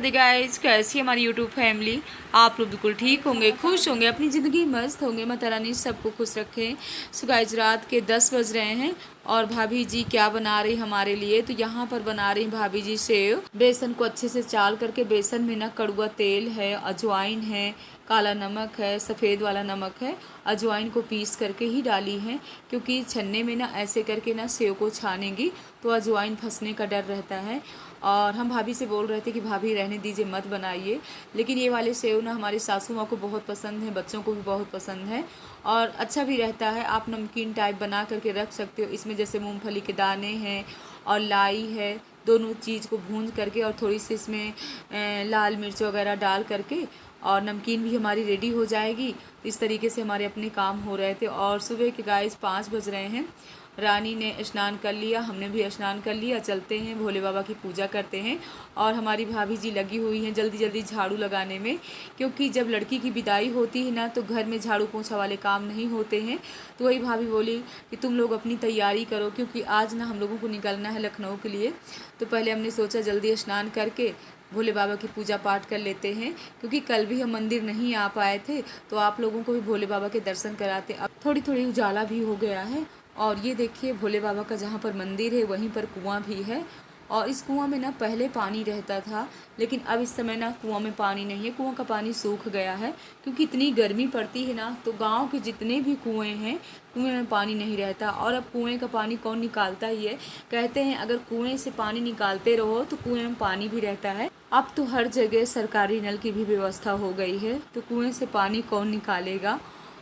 दी guys, कैसी है हमारी यूट्यूब फैमिली। आप लोग बिल्कुल ठीक होंगे, खुश होंगे, अपनी ज़िंदगी मस्त होंगे। माता रानी सबको खुश रखें। सो गाइस, रात के 10 बज रहे हैं और भाभी जी क्या बना रही हमारे लिए, तो यहाँ पर बना रही भाभी जी सेव। बेसन को अच्छे से चाल करके, बेसन में ना कड़वा तेल है, अजवाइन है, काला नमक है, सफ़ेद वाला नमक है, अजवाइन को पीस करके ही डाली है, क्योंकि छन्ने में ना ऐसे करके ना सेव को छानेंगी तो अजवाइन फंसने का डर रहता है। और हम भाभी से बोल रहे थे कि भाभी रहने दीजिए, मत बनाइए, लेकिन ये वाले सेव ना हमारी सासू माँ को बहुत पसंद है, बच्चों को भी बहुत पसंद है और अच्छा भी रहता है। आप नमकीन टाइप बना करके रख सकते हो। इसमें जैसे मूंगफली के दाने हैं और लाई है, दोनों चीज़ को भून करके और थोड़ी सी इसमें लाल मिर्च वगैरह डाल करके और नमकीन भी हमारी रेडी हो जाएगी। इस तरीके से हमारे अपने काम हो रहे थे। और सुबह के गाइस 5 बज रहे हैं। रानी ने स्नान कर लिया, हमने भी स्नान कर लिया। चलते हैं भोले बाबा की पूजा करते हैं। और हमारी भाभी जी लगी हुई हैं जल्दी जल्दी झाड़ू लगाने में, क्योंकि जब लड़की की विदाई होती है ना तो घर में झाड़ू पोछा वाले काम नहीं होते हैं। तो वही भाभी बोली कि तुम लोग अपनी तैयारी करो, क्योंकि आज ना हम लोगों को निकलना है लखनऊ के लिए। तो पहले हमने सोचा जल्दी स्नान करके भोले बाबा की पूजा पाठ कर लेते हैं, क्योंकि कल भी हम मंदिर नहीं आ पाए थे, तो आप लोगों को भी भोले बाबा के दर्शन कराते। अब थोड़ी थोड़ी उजाला भी हो गया है। और ये देखिए भोले बाबा का जहाँ पर मंदिर है वहीं पर कुआं भी है। और इस कुआं में ना पहले पानी रहता था, लेकिन अब इस समय ना कुआं में पानी नहीं है, कुआं का पानी सूख गया है, क्योंकि इतनी गर्मी पड़ती है ना। तो गांव के जितने भी कुएं हैं, कुएं में पानी नहीं रहता। और अब कुएं का पानी कौन निकालता ही है। कहते हैं अगर कुएं से पानी निकालते रहो तो कुएं में पानी भी रहता है। अब तो हर जगह सरकारी नल की भी व्यवस्था हो गई है, तो कुएं से पानी कौन निकालेगा।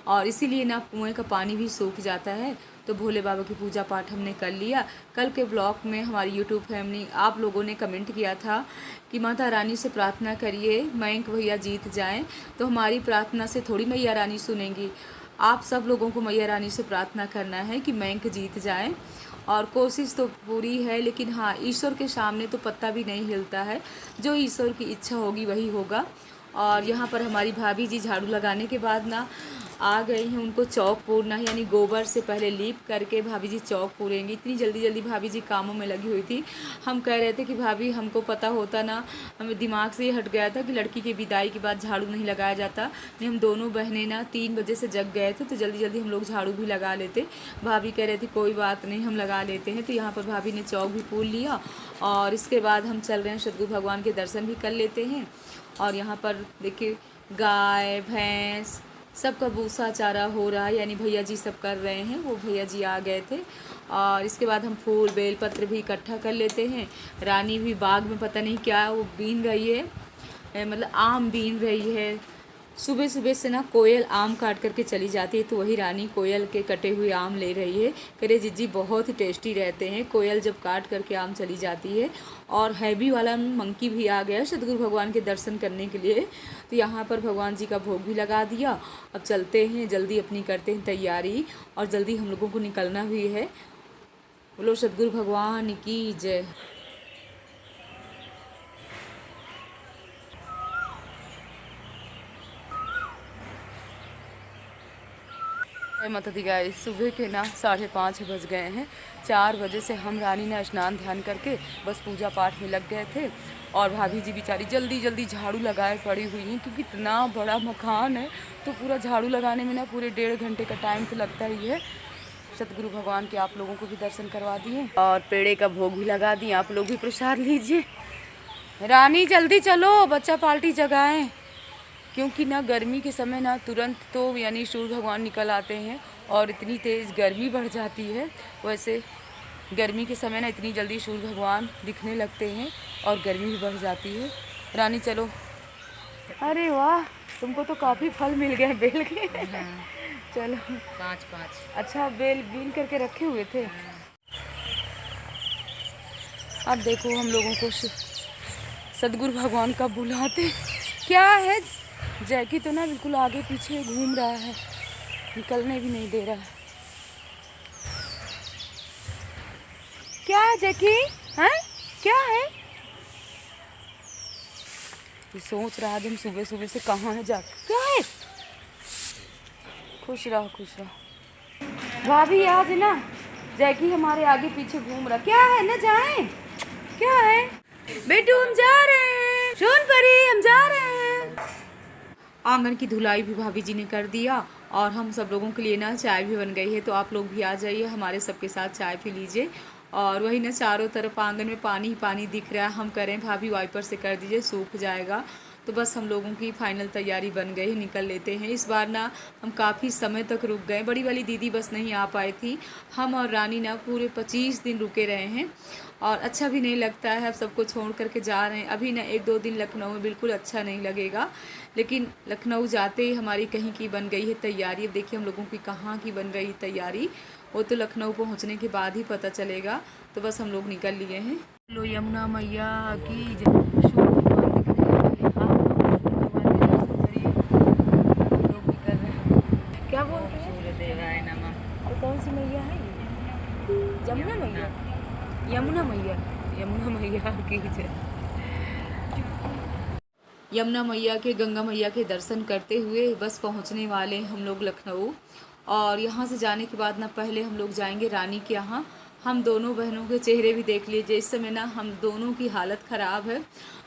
और इसीलिए ना कुएं का पानी भी सूख जाता है। तो भोले बाबा की पूजा पाठ हमने कर लिया। कल के ब्लॉग में हमारी यूट्यूब फैमिली आप लोगों ने कमेंट किया था कि माता रानी से प्रार्थना करिए मयंक भैया जीत जाएं। तो हमारी प्रार्थना से थोड़ी मैया रानी सुनेंगी, आप सब लोगों को मैया रानी से प्रार्थना करना है कि मयंक जीत जाए। और कोशिश तो पूरी है, लेकिन हाँ, ईश्वर के सामने तो पत्ता भी नहीं हिलता है। जो ईश्वर की इच्छा होगी वही होगा। और यहाँ पर हमारी भाभी जी झाड़ू लगाने के बाद ना आ गई हैं। उनको चौक पूरना है, यानी गोबर से पहले लीप करके भाभी जी चौक पूरेंगी। इतनी जल्दी जल्दी भाभी जी कामों में लगी हुई थी। हम कह रहे थे कि भाभी हमको पता होता ना, हमें दिमाग से ये हट गया था कि लड़की की विदाई के बाद झाड़ू नहीं लगाया जाता। नहीं, हम दोनों बहनें ना 3 बजे से जग गए थे, तो जल्दी जल्दी हम लोग झाड़ू भी लगा लेते। भाभी कह रहे थे कोई बात नहीं, हम लगा लेते हैं। तो यहाँ पर भाभी ने चौक भी पूर लिया और इसके बाद हम चल रहे हैं सतगुरु भगवान के दर्शन भी कर लेते हैं। और यहाँ पर देखिए गाय भैंस सबका भूसा चारा हो रहा है, यानी भैया जी सब कर रहे हैं। वो भैया जी आ गए थे। और इसके बाद हम फूल बेल पत्र भी इकट्ठा कर लेते हैं। रानी भी बाग में पता नहीं क्या वो बीन रही है, मतलब आम बीन रही है। सुबह सुबह से ना कोयल आम काट करके चली जाती है, तो वही रानी कोयल के कटे हुए आम ले रही है। कह रहे जीजी बहुत ही टेस्टी रहते हैं कोयल जब काट करके आम चली जाती है। और हैवी वाला मंकी भी आ गया सतगुरु भगवान के दर्शन करने के लिए। तो यहाँ पर भगवान जी का भोग भी लगा दिया। अब चलते हैं, जल्दी अपनी करते हैं तैयारी और जल्दी हम लोगों को निकलना भी है। बोलो सतगुरु भगवान की जय। माता दी गाइस, सुबह के ना 5:30 बज गए हैं। 4 बजे से हम रानी ने स्नान ध्यान करके बस पूजा पाठ में लग गए थे। और भाभी जी बेचारी जल्दी जल्दी झाड़ू लगाए पड़ी हुई हैं, क्योंकि इतना बड़ा मकान है तो पूरा झाड़ू लगाने में ना पूरे 1.5 घंटे का टाइम तो लगता ही है। सतगुरु भगवान के आप लोगों को भी दर्शन करवा दिए और पेड़े का भोग भी लगा दिए। आप लोग भी प्रसाद लीजिए। रानी जल्दी चलो, बच्चा पार्टी जगाएं, क्योंकि ना गर्मी के समय ना तुरंत तो यानी सूर्य भगवान निकल आते हैं और इतनी तेज़ गर्मी बढ़ जाती है। वैसे गर्मी के समय ना इतनी जल्दी सूर्य भगवान दिखने लगते हैं और गर्मी भी बढ़ जाती है। रानी चलो। अरे वाह, तुमको तो काफ़ी फल मिल गए बेल के। चलो 5-5 अच्छा, बेल बीन करके रखे हुए थे। अब देखो हम लोगों को सतगुरु भगवान का बुलाते क्या है। जैकी तो ना बिल्कुल आगे पीछे घूम रहा है, निकलने भी नहीं दे रहा है। क्या है जैकी? हैं क्या है? ये सोच रहा है हम सुबह सुबह से कहाँ है जा। क्या है? खुश रहो खुश रहो। भाभी आज ना जैकी हमारे आगे पीछे घूम रहा। क्या है ना जाए? क्या है बेटू? हम जा रहे हैं सोन परी हम जा रहे हैं। आंगन की धुलाई भी भाभी जी ने कर दिया और हम सब लोगों के लिए ना चाय भी बन गई है, तो आप लोग भी आ जाइए हमारे सबके साथ चाय पी लीजिए। और वही ना चारों तरफ आंगन में पानी ही पानी दिख रहा है। हम करें भाभी वाइपर से कर दीजिए, सूख जाएगा। तो बस हम लोगों की फाइनल तैयारी बन गई, निकल लेते हैं। इस बार ना हम काफ़ी समय तक रुक गए, बड़ी वाली दीदी बस नहीं आ पाई थी। हम और रानी ना पूरे 25 दिन रुके रहे हैं और अच्छा भी नहीं लगता है। अब सबको छोड़ करके जा रहे हैं। अभी ना 1-2 दिन लखनऊ में बिल्कुल अच्छा नहीं लगेगा, लेकिन लखनऊ जाते ही हमारी कहीं की बन गई है तैयारी। अब देखिए हम लोगों की कहाँ की बन रही तैयारी, वो तो लखनऊ पहुँचने के बाद ही पता चलेगा। तो बस हम लोग निकल लिए हैं। लो यमुना मैया की सूर्य भगवान दिख रहे हैं। आप लोग सूर्य भगवान के दर्शन करिए। हम लोग भी कर रहे हैं। क्या बोल रहे हैं? सूर्य देवाय नमः। तो कौन सी मैया है ये? यमुना मैया, यमुना मैया, यमुना मैया की जय। यमुना मैया के, गंगा मैया के दर्शन करते हुए बस पहुंचने वाले हैं हम लोग लखनऊ। और यहाँ से जाने के बाद ना पहले हम लोग जाएंगे रानी के यहाँ। हम दोनों बहनों के चेहरे भी देख लीजिए, इस समय ना हम दोनों की हालत ख़राब है।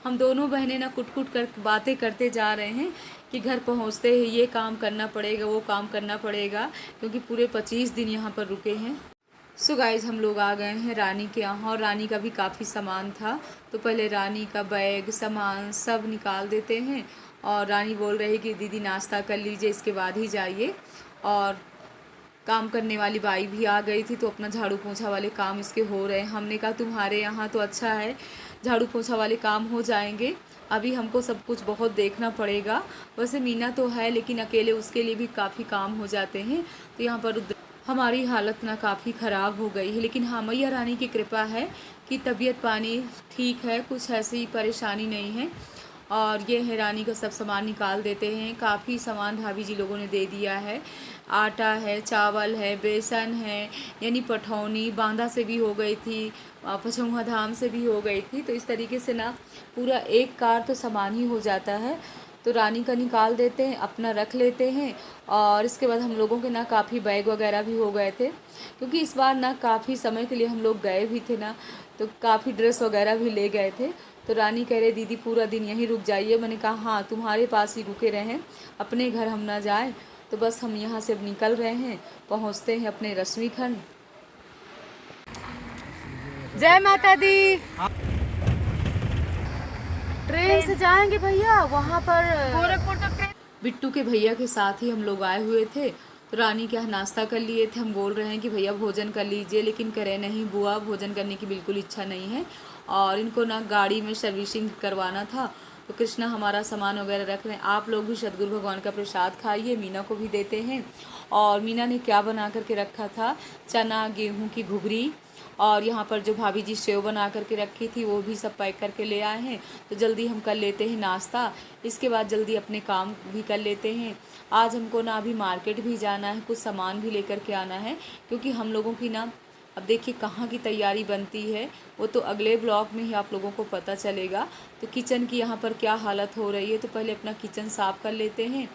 हम दोनों बहनें ना कुट कुट कर बातें करते जा रहे हैं कि घर पहुँचते ही ये काम करना पड़ेगा, वो काम करना पड़ेगा, क्योंकि पूरे 25 दिन यहाँ पर रुके हैं। सो गाइज़ हम लोग आ गए हैं रानी के यहाँ और रानी का भी काफ़ी सामान था। तो पहले रानी का बैग सामान सब निकाल देते हैं। और रानी बोल रही कि दीदी नाश्ता कर लीजिए, इसके बाद ही जाइए। और काम करने वाली बाई भी आ गई थी, तो अपना झाड़ू पोछा वाले काम इसके हो रहे हैं। हमने कहा तुम्हारे यहाँ तो अच्छा है, झाड़ू पोछा वाले काम हो जाएंगे, अभी हमको सब कुछ बहुत देखना पड़ेगा। वैसे मीना तो है, लेकिन अकेले उसके लिए भी काफ़ी काम हो जाते हैं। तो यहाँ पर हमारी हालत ना काफ़ी ख़राब हो गई है, लेकिन हाँ मैया रानी की कृपा है कि तबीयत पानी ठीक है, कुछ ऐसी परेशानी नहीं है। और ये है रानी का सब सामान निकाल देते हैं। काफ़ी सामान भाभी जी लोगों ने दे दिया है। आटा है, चावल है, बेसन है, यानी पठौनी बांदा से भी हो गई थी, पचौहा धाम से भी हो गई थी। तो इस तरीके से ना पूरा एक कार तो सामान ही हो जाता है। तो रानी का निकाल देते हैं, अपना रख लेते हैं। और इसके बाद हम लोगों के ना काफ़ी बैग वगैरह भी हो गए थे, क्योंकि इस बार ना काफ़ी समय के लिए हम लोग गए भी थे ना, तो काफ़ी ड्रेस वगैरह भी ले गए थे। तो रानी कह रहे दीदी पूरा दिन यहीं रुक जाइए। मैंने कहा हाँ तुम्हारे पास ही रुके रहें, अपने घर हम ना जाएं। तो बस हम यहाँ से अब निकल रहे हैं, पहुँचते हैं अपने रश्मि खंड। जय माता दी। ट्रेन से जाएंगे भैया, वहाँ पर गोरखपुर तक ट्रेन। बिट्टू के भैया के साथ ही हम लोग आए हुए थे। तो रानी क्या नाश्ता कर लिए थे, हम बोल रहे हैं कि भैया भोजन कर लीजिए, लेकिन करें नहीं बुआ भोजन करने की बिल्कुल इच्छा नहीं है। और इनको ना गाड़ी में सर्विसिंग करवाना था। तो कृष्णा हमारा सामान वगैरह रख रहे हैं। आप लोग भी सतगुरु भगवान का प्रसाद खाइए, मीना को भी देते हैं। और मीना ने क्या बना करके रखा था, चना गेहूँ की घुघरी। और यहाँ पर जो भाभी जी सेव बना करके रखी थी वो भी सब पैक करके ले आए हैं। तो जल्दी हम कर लेते हैं नाश्ता, इसके बाद जल्दी अपने काम भी कर लेते हैं। आज हमको ना अभी मार्केट भी जाना है, कुछ सामान भी लेकर के आना है, क्योंकि हम लोगों की ना अब देखिए कहाँ की तैयारी बनती है, वो तो अगले ब्लॉग में ही आप लोगों को पता चलेगा। तो किचन की यहाँ पर क्या हालत हो रही है, तो पहले अपना किचन साफ़ कर लेते हैं।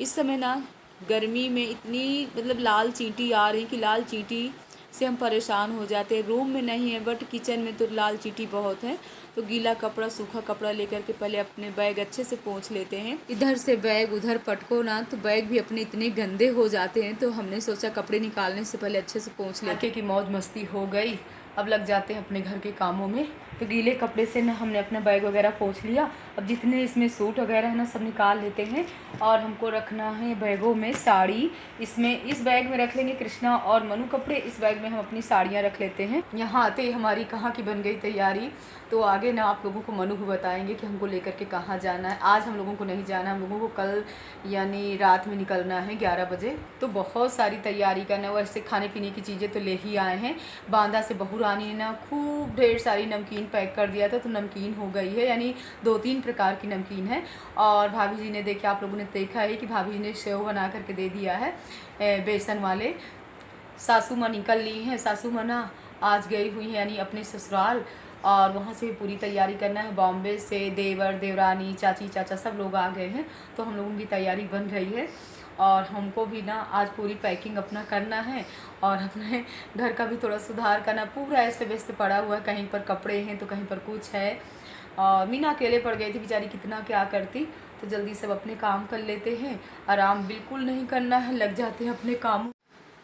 इस समय ना गर्मी में इतनी मतलब लाल चींटी आ रही कि लाल चींटी से हम परेशान हो जाते हैं। रूम में नहीं है बट किचन में तो लाल चींटी बहुत है। तो गीला कपड़ा सूखा कपड़ा लेकर के पहले अपने बैग अच्छे से पोंछ लेते हैं। इधर से बैग उधर पटको ना, तो बैग भी अपने इतने गंदे हो जाते हैं। तो हमने सोचा कपड़े निकालने से पहले अच्छे से पोंछ लेते की मौज मस्ती हो गई। अब लग जाते हैं अपने घर के कामों में। तो गीले कपड़े से ना हमने अपना बैग वगैरह पोंछ लिया। अब जितने इसमें सूट वगैरह है ना सब निकाल लेते हैं। और हमको रखना है बैगों में साड़ी, इसमें इस बैग में रख लेंगे कृष्णा और मनु कपड़े, इस बैग में हम अपनी साड़ियाँ रख लेते हैं। यहाँ आते ही हमारी कहाँ की बन गई तैयारी। तो आगे ना आप लोगों को मनु भी बताएंगे कि हमको लेकर के कहाँ जाना है। आज हम लोगों को नहीं जाना, हम लोगों को कल यानी रात में निकलना है 11 बजे। तो बहुत सारी तैयारी करना है, वैसे खाने पीने की चीज़ें तो ले ही आए हैं। बांदा से बहू रानी ने ना खूब ढेर सारी नमकीन पैक कर दिया था, तो नमकीन हो गई है, यानी 2-3 प्रकार की नमकीन है। और भाभी जी ने देखिए, आप लोगों ने देखा है कि भाभी जी ने सेव बना करके दे दिया है बेसन वाले। सासू माँ निकल ली हैं, सासू माँ ना आज गई हुई है यानी अपने ससुराल, और वहाँ से पूरी तैयारी करना है। बॉम्बे से देवर देवरानी चाची चाचा सब लोग आ गए हैं, तो हम लोगों की तैयारी बन रही है। और हमको भी ना आज पूरी पैकिंग अपना करना है, और अपने घर का भी थोड़ा सुधार करना। पूरा ऐसे व्यस्त पड़ा हुआ है, कहीं पर कपड़े हैं तो कहीं पर कुछ है। और मीना अकेले पड़ गई थी बेचारी, कितना क्या करती। तो जल्दी सब अपने काम कर लेते हैं, आराम बिल्कुल नहीं करना है, लग जाते हैं अपने काम।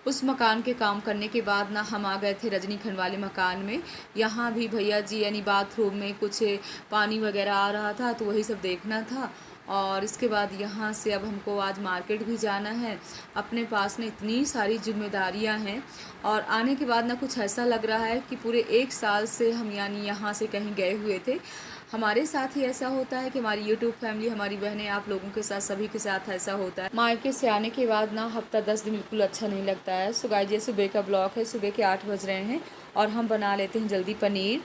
उस मकान के काम करने के बाद ना हम आ गए थे रजनीखंड वाले मकान में। यहाँ भी भैया जी यानी बाथरूम में कुछ पानी वगैरह आ रहा था, तो वही सब देखना था। और इसके बाद यहाँ से अब हमको आज मार्केट भी जाना है। अपने पास में इतनी सारी जिम्मेदारियाँ हैं, और आने के बाद ना कुछ ऐसा लग रहा है कि पूरे 1 साल से हम यानी यहाँ से कहीं गए हुए थे। हमारे साथ ही ऐसा होता है कि हमारी यूट्यूब फैमिली, हमारी बहनें, आप लोगों के साथ, सभी के साथ ऐसा होता है। मायके से आने के बाद ना हफ्ता 10 दिन बिल्कुल अच्छा नहीं लगता है। सो गाइस, ये सुबह का ब्लॉग है, सुबह के 8 बज रहे हैं और हम बना लेते हैं जल्दी पनीर।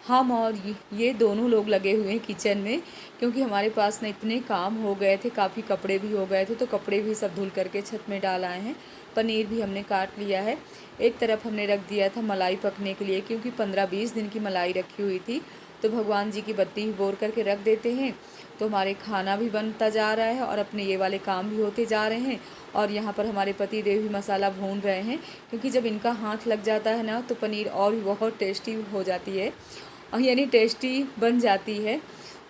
हम और ये दोनों लोग लगे हुए हैं किचन में, क्योंकि हमारे पास ना इतने काम हो गए थे, काफ़ी कपड़े भी हो गए थे, तो कपड़े भी सब धुल करके छत में डाल आए हैं। पनीर भी हमने काट लिया है। एक तरफ हमने रख दिया था मलाई पकने के लिए, क्योंकि 15-20 दिन की मलाई रखी हुई थी। तो भगवान जी की बत्ती भी बोर करके रख देते हैं, तो हमारे खाना भी बनता जा रहा है और अपने ये वाले काम भी होते जा रहे हैं। और यहाँ पर हमारे पति देव भी मसाला भून रहे हैं, क्योंकि जब इनका हाथ लग जाता है ना, तो पनीर और भी बहुत टेस्टी हो जाती है, और यानी टेस्टी बन जाती है।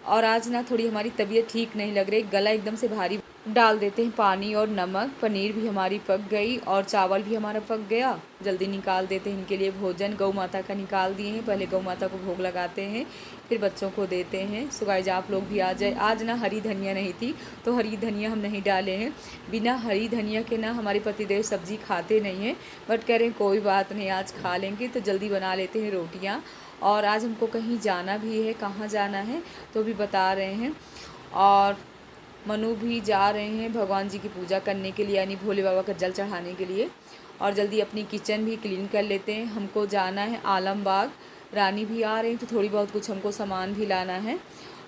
और आज ना थोड़ी हमारी तबीयत ठीक नहीं लग रही, गला एकदम से भारी। डाल देते हैं पानी और नमक। पनीर भी हमारी पक गई और चावल भी हमारा पक गया। जल्दी निकाल देते हैं इनके लिए भोजन। गौ माता का निकाल दिए हैं, पहले गौ माता को भोग लगाते हैं, फिर बच्चों को देते हैं। सो गाइस, आप लोग भी आ जाए। आज ना हरी धनिया नहीं थी, तो हरी धनिया हम नहीं डाले हैं। बिना हरी धनिया के ना हमारे पतिदेव सब्जी खाते नहीं हैं, बट कह रहे हैं कोई बात नहीं, आज खा लेंगे। तो जल्दी बना लेते हैं रोटियाँ। और आज हमको कहीं जाना भी है, कहाँ जाना है तो भी बता रहे हैं। और मनु भी जा रहे हैं भगवान जी की पूजा करने के लिए, यानी भोले बाबा का जल चढ़ाने के लिए। और जल्दी अपनी किचन भी क्लीन कर लेते हैं। हमको जाना है आलमबाग, रानी भी आ रहे हैं, तो थोड़ी बहुत कुछ हमको सामान भी लाना है।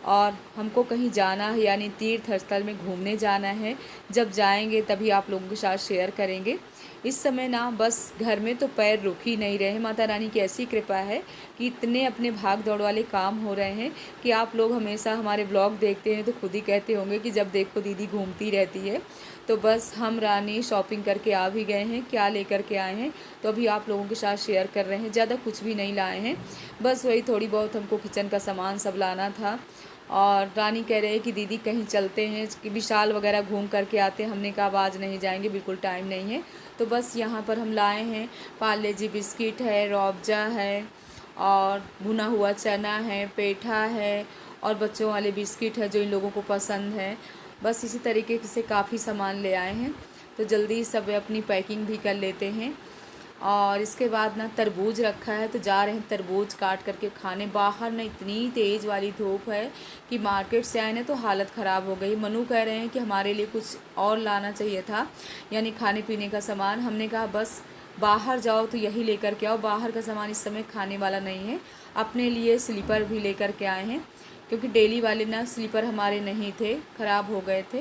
और हमको कहीं जाना है, यानी तीर्थ स्थल में घूमने जाना है। जब जाएंगे तभी आप लोगों के साथ शेयर करेंगे। इस समय ना बस घर में तो पैर रुक ही नहीं रहे। माता रानी की ऐसी कृपा है कि इतने अपने भाग दौड़ वाले काम हो रहे हैं कि आप लोग हमेशा हमारे ब्लॉग देखते हैं तो खुद ही कहते होंगे कि जब देखो दीदी घूमती रहती है। तो बस हम रानी शॉपिंग करके आ भी गए हैं। क्या लेकर के आए हैं तो अभी आप लोगों के साथ शेयर कर रहे हैं। ज़्यादा कुछ भी नहीं लाए हैं, बस वही थोड़ी बहुत हमको किचन का सामान सब लाना था। और रानी कह रहे हैं कि दीदी कहीं चलते हैं, कि विशाल वगैरह घूम करके आते हैं। हमने कहा आज नहीं जाएंगे, बिल्कुल टाइम नहीं है। तो बस यहाँ पर हम लाए हैं पार्ले जी बिस्किट है, रूअफ़ज़ा है, और भुना हुआ चना है, पेठा है, और बच्चों वाले बिस्किट है जो इन लोगों को पसंद है। बस इसी तरीके से काफ़ी सामान ले आए हैं। तो जल्दी सब अपनी पैकिंग भी कर लेते हैं। और इसके बाद ना तरबूज रखा है, तो जा रहे हैं तरबूज काट करके खाने। बाहर ना इतनी तेज़ वाली धूप है कि मार्केट से आए ना तो हालत ख़राब हो गई। मनु कह रहे हैं कि हमारे लिए कुछ और लाना चाहिए था, यानी खाने पीने का सामान। हमने कहा बस बाहर जाओ तो यही लेकर के आओ, बाहर का सामान इस समय खाने वाला नहीं है। अपने लिए स्लीपर भी लेकर के आए हैं, क्योंकि डेली वाले ना स्लीपर हमारे नहीं थे, ख़राब हो गए थे।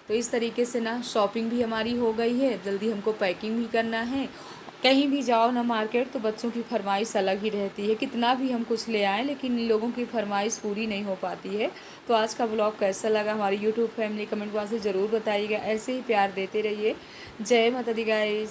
तो इस तरीके से ना शॉपिंग भी हमारी हो गई है। जल्दी हमको पैकिंग भी करना है। कहीं भी जाओ ना मार्केट, तो बच्चों की फरमाइश अलग ही रहती है। कितना भी हम कुछ ले आएँ, लेकिन इन लोगों की फरमाइश पूरी नहीं हो पाती है। तो आज का ब्लॉग कैसा लगा हमारी यूट्यूब फैमिली, कमेंट बॉक्स से ज़रूर बताइएगा। ऐसे ही प्यार देते रहिए। जय माता दी गाइस।